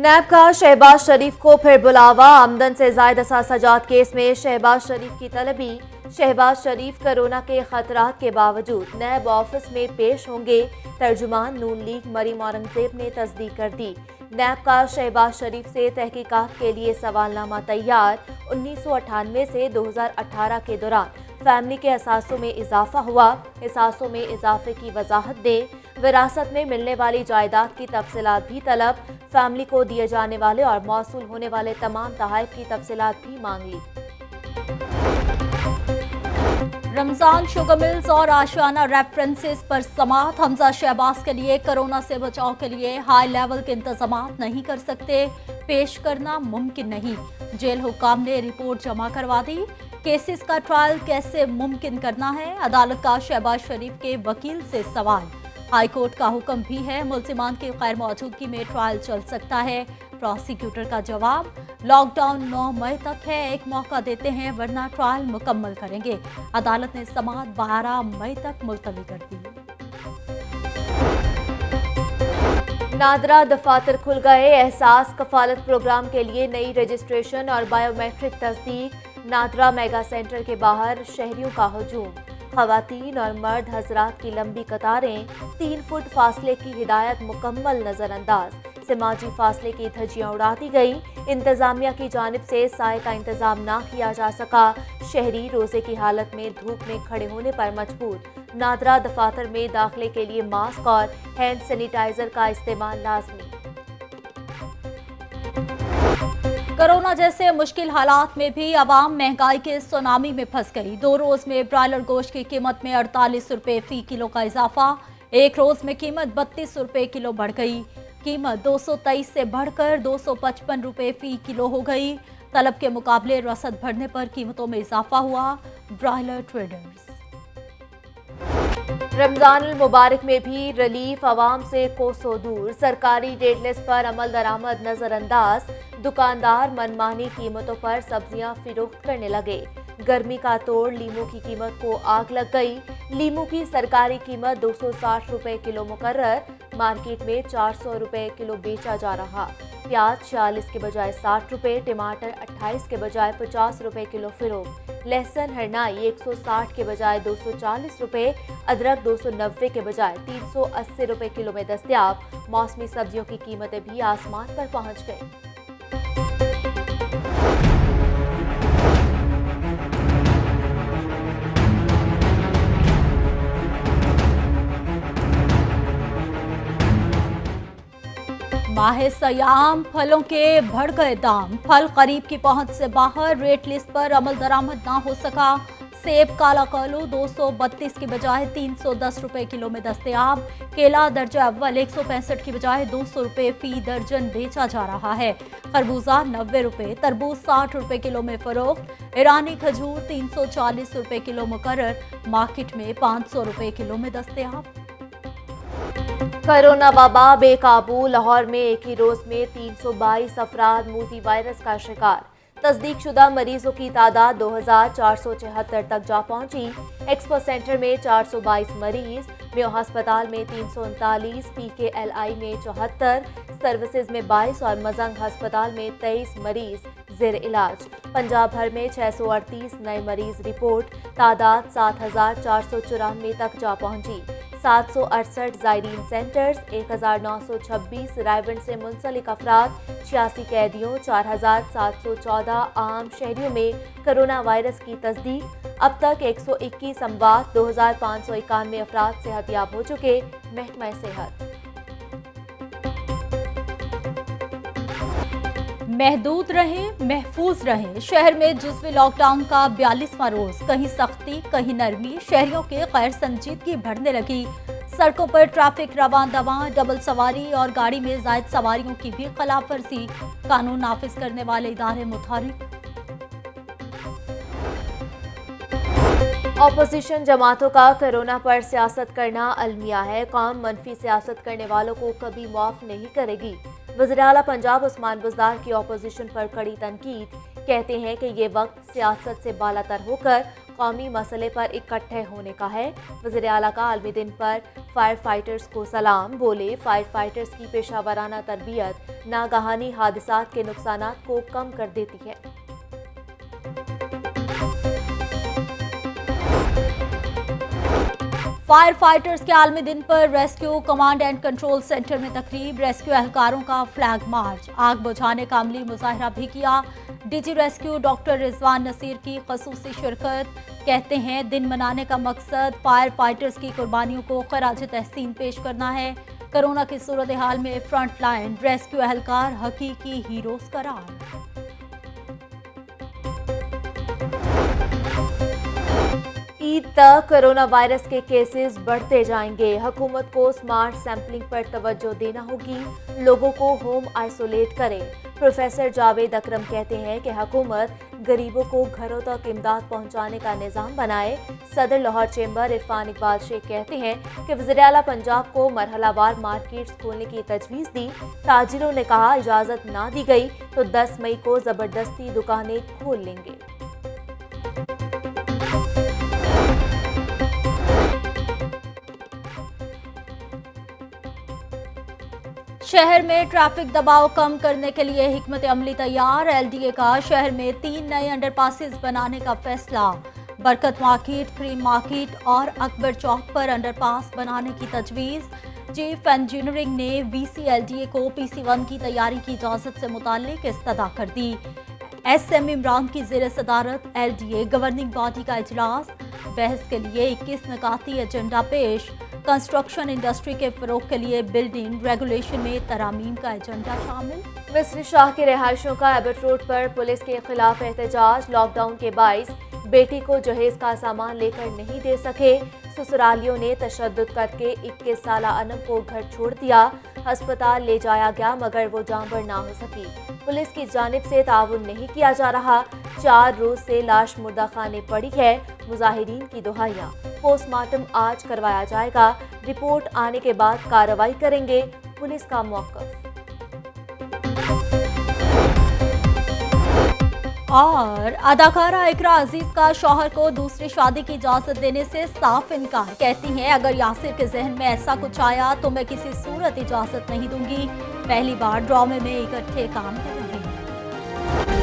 NAB کا شہباز شریف کو پھر بلاوا، آمدن سے زائد اثاثجات کیس میں شہباز شریف کی طلبی۔ شہباز شریف کورونا کے خطرات کے باوجود نیب آفس میں پیش ہوں گے، ترجمان نون لیگ مریم اورنگزیب نے تصدیق کر دی۔ نیب کا شہباز شریف سے تحقیقات کے لیے سوال نامہ تیار۔ 1998 سے 2018 کے دوران فیملی کے اثاثوں میں اضافہ ہوا، اثاثوں میں اضافے کی وضاحت دیں۔ وراثت میں ملنے والی جائیداد کی تفصیلات بھی طلب، فیملی کو دیے جانے والے اور موصول ہونے والے تمام تحائف کی تفصیلات بھی مانگ لی۔ رمضان شوگر ملز اور آشیانہ ریفرنسز پر سماعت۔ حمزہ شہباز کے لیے کورونا سے بچاؤ کے لیے ہائی لیول کے انتظامات نہیں کر سکتے، پیش کرنا ممکن نہیں۔ جیل حکام نے رپورٹ جمع کروا دی۔ کیسز کا ٹرائل کیسے ممکن کرنا ہے؟ عدالت کا شہباز شریف کے وکیل سے سوال۔ ہائی کورٹ کا حکم بھی ہے، ملزمان کی غیر موجودگی میں ٹرائل چل سکتا ہے۔ پروسیکیوٹر کا جواب، لاک ڈاؤن 9 مئی تک ہے، ایک موقع دیتے ہیں ورنہ ٹرائل مکمل کریں گے۔ عدالت نے سماعت 12 مئی تک ملتوی کر دی۔ نادرا دفاتر کھل گئے، احساس کفالت پروگرام کے لیے نئی رجسٹریشن اور بائیو میٹرک تصدیق۔ نادرا میگا سینٹر کے باہر شہریوں کا ہجوم، خواتین اور مرد حضرات کی لمبی قطاریں، 3 فٹ فاصلے کی ہدایت مکمل نظر انداز، سماجی فاصلے کی دھجیاں اڑا دی گئی۔ انتظامیہ کی جانب سے سائے کا انتظام نہ کیا جا سکا، شہری روزے کی حالت میں دھوپ میں کھڑے ہونے پر مجبور۔ نادرا دفاتر میں داخلے کے لیے ماسک اور ہینڈ سینیٹائزر کا استعمال لازمی۔ کورونا جیسے مشکل حالات میں بھی عوام مہنگائی کے سونامی میں پھنس گئی۔ 2 روز میں برائلر گوشت کی قیمت میں 48 روپے فی کلو کا اضافہ، ایک روز میں قیمت 32 روپے کلو بڑھ گئی۔ قیمت 223 سے بڑھ کر 255 روپے فی کلو ہو گئی۔ طلب کے مقابلے رسد بڑھنے پر قیمتوں میں اضافہ ہوا۔ Broiler traders. رمضان المبارک میں بھی ریلیف عوام سے کوسوں دور، سرکاری ریٹ لسٹ پر عمل درآمد نظر انداز، دکاندار منمانی قیمتوں پر سبزیاں فروخت کرنے لگے۔ گرمی کا توڑ، لیموں کی قیمت کو آگ لگ گئی۔ لیموں کی سرکاری قیمت 260 روپے کلو مقرر، مارکیٹ میں 400 روپے کلو بیچا جا رہا۔ پیاز 46 کے بجائے 60 روپے، ٹماٹر 28 کے بجائے 50 روپے کلو فروخت۔ لہسن ہرنائی 160 کے بجائے 240 روپے، ادرک 290 کے بجائے 380 روپے کلو میں دستیاب۔ موسمی سبزیوں کی قیمتیں بھی آسمان پر پہنچ گئیں۔ ماہ سیام، پھلوں کے بڑھ گئے دام، پھل قریب کی پہنچ سے باہر، ریٹ لسٹ پر عمل درآمد نہ ہو سکا۔ سیب کالا کالو 232 کی بجائے 310 روپے کلو میں دستیاب۔ کیلا درجہ اول 165 کی بجائے 200 روپے فی درجن بیچا جا رہا ہے۔ خربوزہ 90 روپے، تربوز 60 روپے کلو میں فروخت۔ ایرانی کھجور 340 روپے کلو مقرر، مارکیٹ میں 500 روپے کلو میں دستیاب۔ کورونا وبا بے قابو، لاہور میں ایک ہی روز میں 322 افراد موذی وائرس کا شکار۔ تصدیق شدہ مریضوں کی تعداد 2474 تک جا پہنچی۔ ایکسپو سینٹر میں 422 مریض، میو ہسپتال میں 339، پی کے ایل آئی میں 74، سروسز میں 22 اور مزنگ ہسپتال میں 23 مریض زیر علاج۔ پنجاب بھر میں 638 نئے مریض رپورٹ، تعداد 7494 تک جا پہنچی۔ 768 زائرین سینٹرز، 1926 رائے گنج سے منسلک افراد، 86 قیدیوں، 4714 عام شہریوں میں کرونا وائرس کی تصدیق۔ اب تک 121 اموات، 2591 افراد صحت یاب ہو چکے۔ محکمہ صحت۔ محدود رہیں، محفوظ رہیں۔ شہر میں جزوی لاک ڈاؤن کا 42واں روز، کہیں سختی کہیں نرمی، شہریوں کی غیر سنجیدگی بڑھنے لگی۔ سڑکوں پر ٹریفک رواں دواں، ڈبل سواری اور گاڑی میں زائد سواریوں کی بھی خلاف ورزی، قانون نافذ کرنے والے ادارے متحرک۔ اپوزیشن جماعتوں کا کورونا پر سیاست کرنا المیہ ہے، قوم منفی سیاست کرنے والوں کو کبھی معاف نہیں کرے گی۔ وزیراعلیٰ پنجاب عثمان بزدار کی اپوزیشن پر کڑی تنقید، کہتے ہیں کہ یہ وقت سیاست سے بالا تر ہو کر قومی مسئلے پر اکٹھے ہونے کا ہے۔ وزیر اعلیٰ کا عالمی دن پر فائر فائٹرز کو سلام، بولے فائر فائٹرز کی پیشہ ورانہ تربیت ناگہانی حادثات کے نقصانات کو کم کر دیتی ہے۔ فائر فائٹرز کے عالمی دن پر rescue command and control centre میں تقریب، ریسکیو اہلکاروں کا فلیگ مارچ، آگ بجھانے کا عملی مظاہرہ بھی کیا۔ ڈی جی ریسکیو ڈاکٹر رضوان نصیر کی خصوصی شرکت، کہتے ہیں دن منانے کا مقصد فائر فائٹرز کی قربانیوں کو خراج تحسین پیش کرنا ہے۔ کرونا کی صورتحال میں فرنٹ لائن ریسکیو اہلکار حقیقی ہیروز قرار۔ عید تک کرونا وائرس کے کیسز بڑھتے جائیں گے، حکومت کو سمارٹ سیمپلنگ پر توجہ دینا ہوگی، لوگوں کو ہوم آئسولیٹ کرے۔ پروفیسر جاوید اکرم کہتے ہیں کہ حکومت غریبوں کو گھروں تک امداد پہنچانے کا نظام بنائے۔ صدر لاہور چیمبر عرفان اقبال شیخ کہتے ہیں کہ وزیر اعلیٰ پنجاب کو مرحلہ وار مارکیٹس کھولنے کی تجویز دی، تاجروں نے کہا اجازت نہ دی گئی تو 10 مئی کو زبردستی دکانیں کھول لیں گے۔ شہر میں ٹریفک دباؤ کم کرنے کے لیے حکمت عملی تیار، ایل ڈی اے کا شہر میں 3 نئے انڈر پاسز بنانے کا فیصلہ، برکت مارکیٹ، کریم مارکیٹ اور اکبر چوک پر انڈر پاس بنانے کی تجویز۔ چیف انجینئرنگ نے وی سی ایل ڈی اے کو پی سی 1 کی تیاری کی اجازت سے متعلق استدعا کر دی۔ ایس ایم عمران کی زیر صدارت L D A governing body کا اجلاس، بحث کے لیے 21 نکاتی ایجنڈا پیش، کنسٹرکشن انڈسٹری کے فروغ کے لیے بلڈنگ ریگولیشن میں ترامیم کا ایجنڈا شامل۔ مصری شاہ کی رہائشوں کا ایبٹ روڈ پر پولیس کے خلاف احتجاج، لاک ڈاؤن کے باعث بیٹی کو جہیز کا سامان لے کر نہیں دے سکے، سسرالیوں نے تشدد کر کے 21 سالہ انم کو گھر چھوڑ دیا، ہسپتال لے جایا گیا مگر وہ جانبر نہ ہو سکی، پولیس کی جانب سے تعاون نہیں کیا جا رہا، 4 روز سے لاش مردہ خانے پڑی ہے، مظاہرین کی دہائیاں، پوسٹ مارٹم آج کروایا جائے گا، رپورٹ آنے کے بعد کارروائی کریں گے، پولیس کا موقف۔ اور اداکارہ اقرا عزیز کا شوہر کو دوسری شادی کی اجازت دینے سے صاف انکار، کہتی ہیں اگر یاسر کے ذہن میں ایسا کچھ آیا تو میں کسی صورت اجازت نہیں دوں گی، پہلی بار ڈرامے میں اکٹھے کام کر رہے ہیں۔